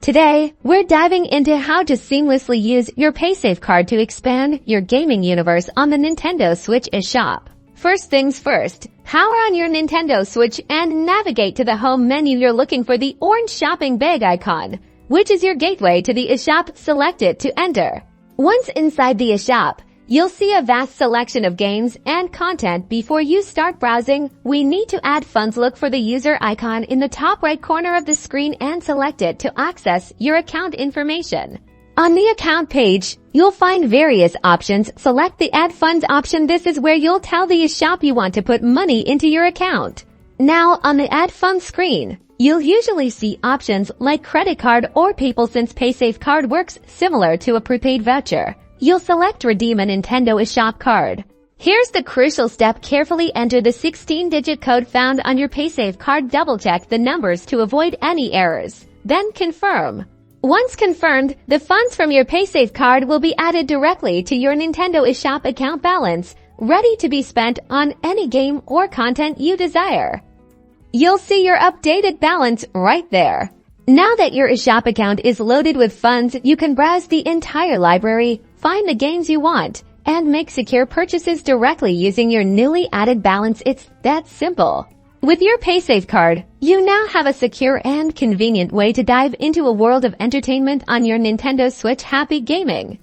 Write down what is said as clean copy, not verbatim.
Today, we're diving into how to seamlessly use your Paysafe card to expand your gaming universe on the Nintendo Switch eShop. First things first, power on your Nintendo Switch and navigate to the home menu. You're looking for the orange shopping bag icon, which is your gateway to the eShop. Select it to enter. Once inside the eShop, you'll see a vast selection of games and content. Before you start browsing, we need to add funds. Look for the user icon in the top right corner of the screen and select it to access your account information. On the account page, you'll find various options. Select the Add Funds option. This is where you'll tell the eShop you want to put money into your account. Now, on the Add Funds screen, you'll usually see options like credit card or PayPal. Since Paysafe card works similar to a prepaid voucher, you'll select Redeem a Nintendo eShop card. Here's the crucial step. Carefully enter the 16-digit code found on your Paysafe card. Double-check the numbers to avoid any errors. Then confirm. Once confirmed, the funds from your Paysafe card will be added directly to your Nintendo eShop account balance, ready to be spent on any game or content you desire. You'll see your updated balance right there. Now that your eShop account is loaded with funds, you can browse the entire library, find the games you want, and make secure purchases directly using your newly added balance. It's that simple. With your Paysafe card, you now have a secure and convenient way to dive into a world of entertainment on your Nintendo Switch. Happy gaming!